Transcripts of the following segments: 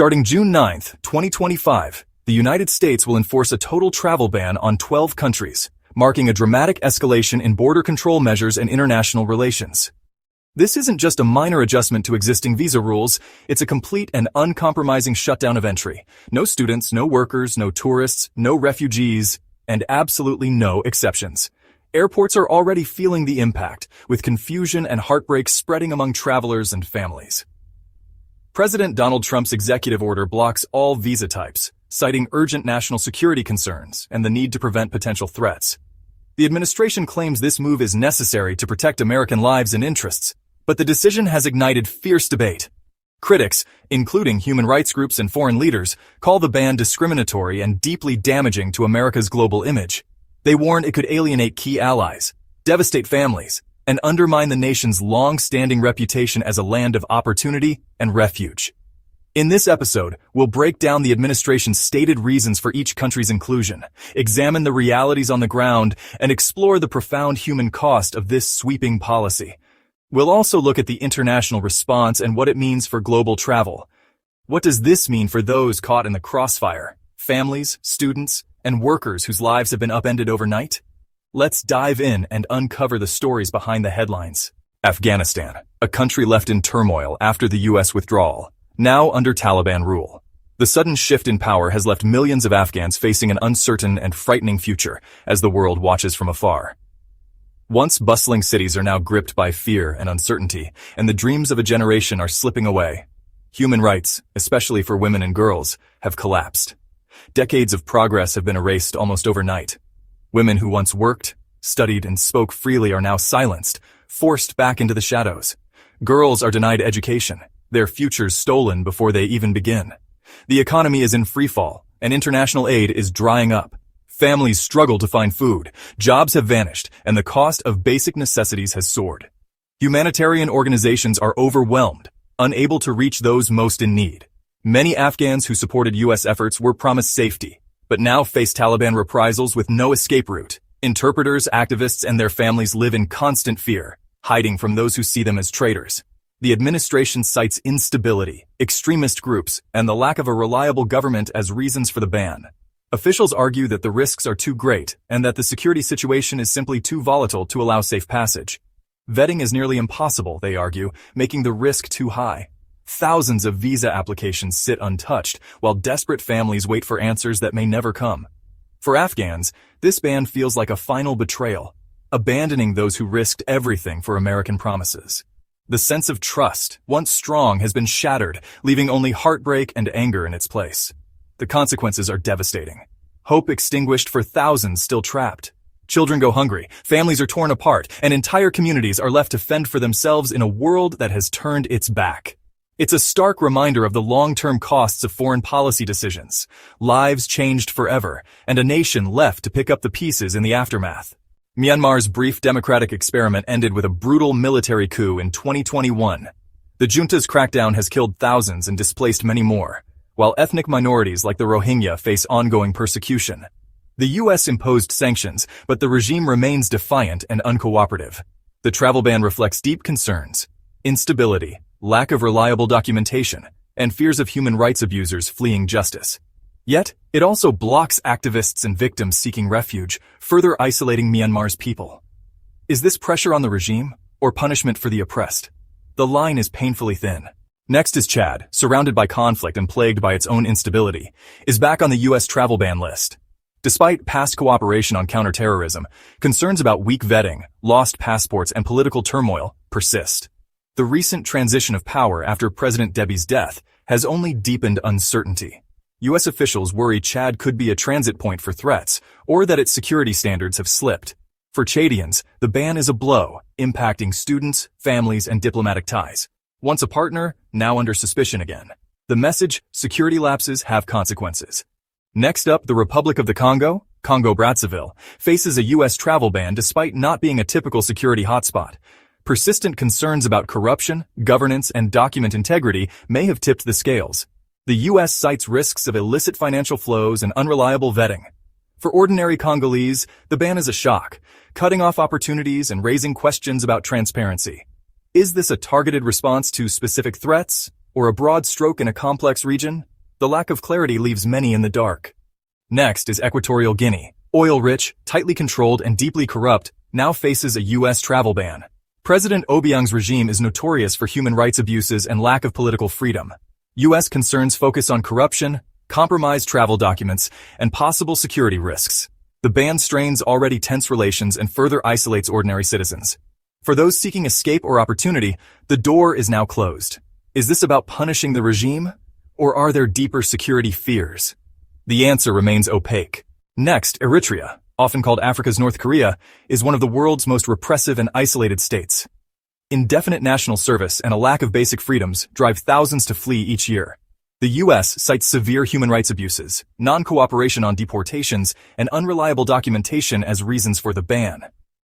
Starting June 9, 2025, the United States will enforce a total travel ban on 12 countries, marking a dramatic escalation in border control measures and international relations. This isn't just a minor adjustment to existing visa rules, it's a complete and uncompromising shutdown of entry. No students, no workers, no tourists, no refugees, and absolutely no exceptions. Airports are already feeling the impact, with confusion and heartbreak spreading among travelers and families. President Donald Trump's executive order blocks all visa types, citing urgent national security concerns and the need to prevent potential threats. The administration claims this move is necessary to protect American lives and interests, but the decision has ignited fierce debate. Critics, including human rights groups and foreign leaders, call the ban discriminatory and deeply damaging to America's global image. They warn it could alienate key allies, devastate families, and undermine the nation's long-standing reputation as a land of opportunity and refuge. In this episode, we'll break down the administration's stated reasons for each country's inclusion, examine the realities on the ground, and explore the profound human cost of this sweeping policy. We'll also look at the international response and what it means for global travel. What does this mean for those caught in the crossfire, families, students, and workers whose lives have been upended overnight? Let's dive in and uncover the stories behind the headlines. Afghanistan, a country left in turmoil after the U.S. withdrawal, now under Taliban rule. The sudden shift in power has left millions of Afghans facing an uncertain and frightening future as the world watches from afar. Once bustling cities are now gripped by fear and uncertainty, and the dreams of a generation are slipping away. Human rights, especially for women and girls, have collapsed. Decades of progress have been erased almost overnight. Women who once worked, studied, and spoke freely are now silenced, forced back into the shadows. Girls are denied education, their futures stolen before they even begin. The economy is in freefall, and international aid is drying up. Families struggle to find food, jobs have vanished, and the cost of basic necessities has soared. Humanitarian organizations are overwhelmed, unable to reach those most in need. Many Afghans who supported U.S. efforts were promised safety, but now face Taliban reprisals with no escape route. Interpreters, activists, and their families live in constant fear, hiding from those who see them as traitors. The administration cites instability, extremist groups, and the lack of a reliable government as reasons for the ban. Officials argue that the risks are too great and that the security situation is simply too volatile to allow safe passage. Vetting is nearly impossible, they argue, making the risk too high. Thousands of visa applications sit untouched, while desperate families wait for answers that may never come. For Afghans, this ban feels like a final betrayal, abandoning those who risked everything for American promises. The sense of trust, once strong, has been shattered, leaving only heartbreak and anger in its place. The consequences are devastating. Hope extinguished for thousands still trapped. Children go hungry, families are torn apart, and entire communities are left to fend for themselves in a world that has turned its back. It's a stark reminder of the long-term costs of foreign policy decisions, lives changed forever, and a nation left to pick up the pieces in the aftermath. Myanmar's brief democratic experiment ended with a brutal military coup in 2021. The junta's crackdown has killed thousands and displaced many more, while ethnic minorities like the Rohingya face ongoing persecution. The U.S. imposed sanctions, but the regime remains defiant and uncooperative. The travel ban reflects deep concerns: instability, lack of reliable documentation, and fears of human rights abusers fleeing justice. Yet, it also blocks activists and victims seeking refuge, further isolating Myanmar's people. Is this pressure on the regime, or punishment for the oppressed? The line is painfully thin. Next is Chad, surrounded by conflict and plagued by its own instability, is back on the U.S. travel ban list. Despite past cooperation on counterterrorism, concerns about weak vetting, lost passports, and political turmoil persist. The recent transition of power after President Déby's death has only deepened uncertainty. U.S. officials worry Chad could be a transit point for threats, or that its security standards have slipped. For Chadians, the ban is a blow, impacting students, families, and diplomatic ties. Once a partner, now under suspicion again. The message: security lapses have consequences. Next up, the Republic of the Congo, Congo-Brazzaville, faces a U.S. travel ban despite not being a typical security hotspot. Persistent concerns about corruption, governance, and document integrity may have tipped the scales. The U.S. cites risks of illicit financial flows and unreliable vetting. For ordinary Congolese, the ban is a shock, cutting off opportunities and raising questions about transparency. Is this a targeted response to specific threats, or a broad stroke in a complex region? The lack of clarity leaves many in the dark. Next is Equatorial Guinea. Oil-rich, tightly controlled, and deeply corrupt, now faces a U.S. travel ban. President Obiang's regime is notorious for human rights abuses and lack of political freedom. U.S. concerns focus on corruption, compromised travel documents, and possible security risks. The ban strains already tense relations and further isolates ordinary citizens. For those seeking escape or opportunity, the door is now closed. Is this about punishing the regime? Or are there deeper security fears? The answer remains opaque. Next, Eritrea, often called Africa's North Korea, is one of the world's most repressive and isolated states. Indefinite national service and a lack of basic freedoms drive thousands to flee each year. The U.S. cites severe human rights abuses, non-cooperation on deportations, and unreliable documentation as reasons for the ban.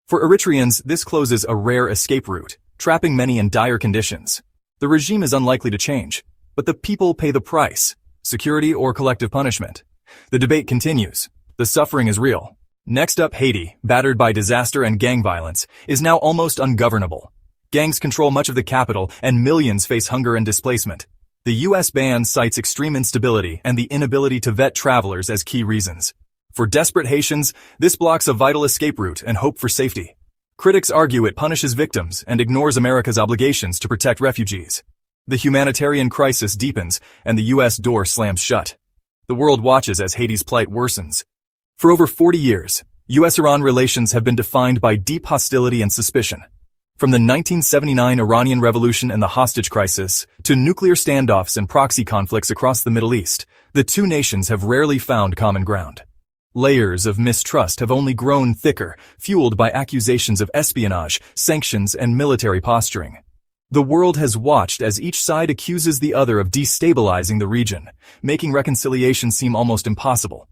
For Eritreans, this closes a rare escape route, trapping many in dire conditions. The regime is unlikely to change, but the people pay the price: security or collective punishment. The debate continues. The suffering is real. Next up, Haiti, battered by disaster and gang violence, is now almost ungovernable. Gangs control much of the capital, and millions face hunger and displacement. The U.S. ban cites extreme instability and the inability to vet travelers as key reasons. For desperate Haitians, this blocks a vital escape route and hope for safety. Critics argue it punishes victims and ignores America's obligations to protect refugees. The humanitarian crisis deepens, and the U.S. door slams shut. The world watches as Haiti's plight worsens. For over 40 years, U.S.-Iran relations have been defined by deep hostility and suspicion. From the 1979 Iranian Revolution and the hostage crisis, to nuclear standoffs and proxy conflicts across the Middle East, the two nations have rarely found common ground. Layers of mistrust have only grown thicker, fueled by accusations of espionage, sanctions, and military posturing. The world has watched as each side accuses the other of destabilizing the region, making reconciliation seem almost impossible.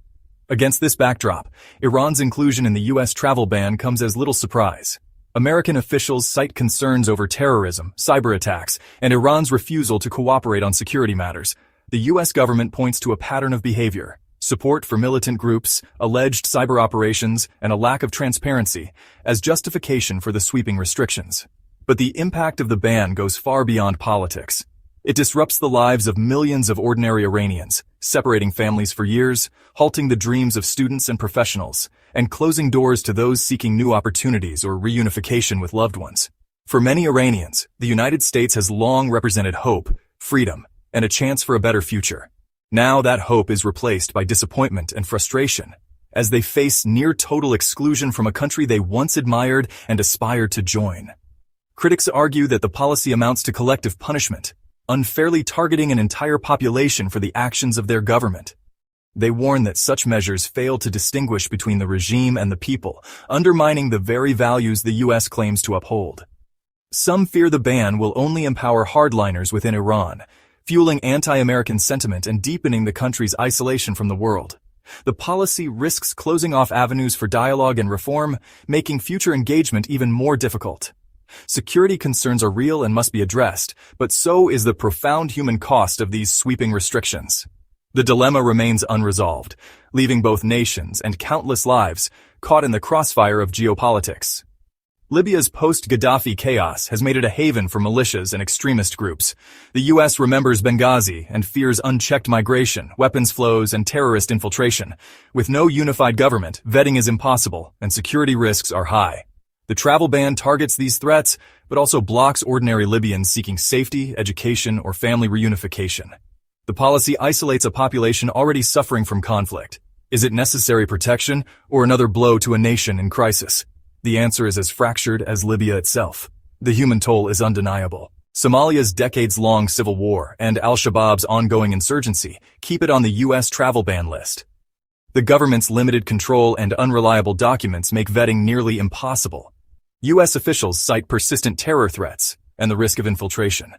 Against this backdrop, Iran's inclusion in the U.S. travel ban comes as little surprise. American officials cite concerns over terrorism, cyber attacks, and Iran's refusal to cooperate on security matters. The U.S. government points to a pattern of behavior: support for militant groups, alleged cyber operations, and a lack of transparency as justification for the sweeping restrictions. But the impact of the ban goes far beyond politics. It disrupts the lives of millions of ordinary Iranians, separating families for years, halting the dreams of students and professionals, and closing doors to those seeking new opportunities or reunification with loved ones. For many Iranians, the United States has long represented hope, freedom, and a chance for a better future. Now that hope is replaced by disappointment and frustration, as they face near-total exclusion from a country they once admired and aspired to join. Critics argue that the policy amounts to collective punishment, unfairly targeting an entire population for the actions of their government. They warn that such measures fail to distinguish between the regime and the people, undermining the very values the U.S. claims to uphold. Some fear the ban will only empower hardliners within Iran, fueling anti-American sentiment and deepening the country's isolation from the world. The policy risks closing off avenues for dialogue and reform, making future engagement even more difficult. Security concerns are real and must be addressed, but so is the profound human cost of these sweeping restrictions. The dilemma remains unresolved, leaving both nations and countless lives caught in the crossfire of geopolitics. Libya's post-Gaddafi chaos has made it a haven for militias and extremist groups. The U.S. remembers Benghazi and fears unchecked migration, weapons flows, and terrorist infiltration. With no unified government, vetting is impossible, and security risks are high. The travel ban targets these threats, but also blocks ordinary Libyans seeking safety, education, or family reunification. The policy isolates a population already suffering from conflict. Is it necessary protection, or another blow to a nation in crisis? The answer is as fractured as Libya itself. The human toll is undeniable. Somalia's decades-long civil war and al-Shabaab's ongoing insurgency keep it on the U.S. travel ban list. The government's limited control and unreliable documents make vetting nearly impossible. U.S. officials cite persistent terror threats and the risk of infiltration.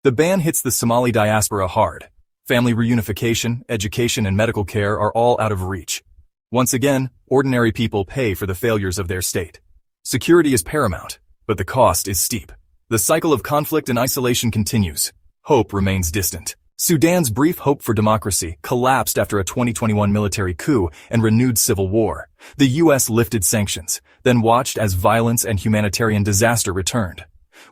The ban hits the Somali diaspora hard. Family reunification, education, and medical care are all out of reach. Once again, ordinary people pay for the failures of their state. Security is paramount, but the cost is steep. The cycle of conflict and isolation continues. Hope remains distant. Sudan's brief hope for democracy collapsed after a 2021 military coup and renewed civil war. The U.S. lifted sanctions, then watched as violence and humanitarian disaster returned.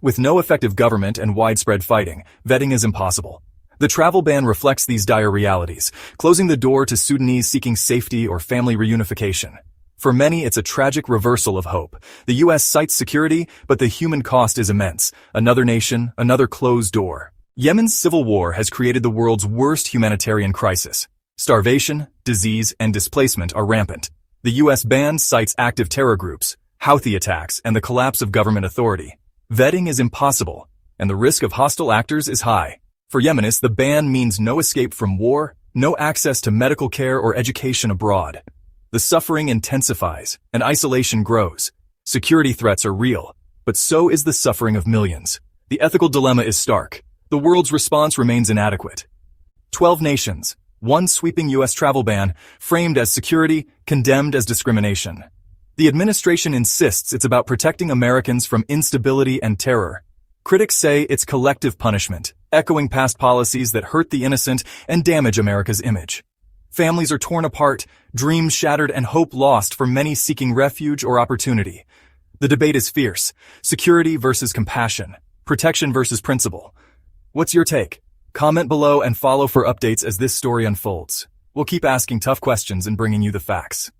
With no effective government and widespread fighting, vetting is impossible. The travel ban reflects these dire realities, closing the door to Sudanese seeking safety or family reunification. For many, it's a tragic reversal of hope. The U.S. cites security, but the human cost is immense. Another nation, another closed door. Yemen's civil war has created the world's worst humanitarian crisis. Starvation, disease, and displacement are rampant. The U.S. ban cites active terror groups, Houthi attacks, and the collapse of government authority. Vetting is impossible, and the risk of hostile actors is high. For Yemenis, the ban means no escape from war, no access to medical care or education abroad. The suffering intensifies, and isolation grows. Security threats are real, but so is the suffering of millions. The ethical dilemma is stark. The world's response remains inadequate. 12 nations, one sweeping U.S. travel ban, framed as security, condemned as discrimination. The administration insists it's about protecting Americans from instability and terror. Critics say it's collective punishment, echoing past policies that hurt the innocent and damage America's image. Families are torn apart, dreams shattered, and hope lost for many seeking refuge or opportunity. The debate is fierce: security versus compassion, protection versus principle. What's your take? Comment below and follow for updates as this story unfolds. We'll keep asking tough questions and bringing you the facts.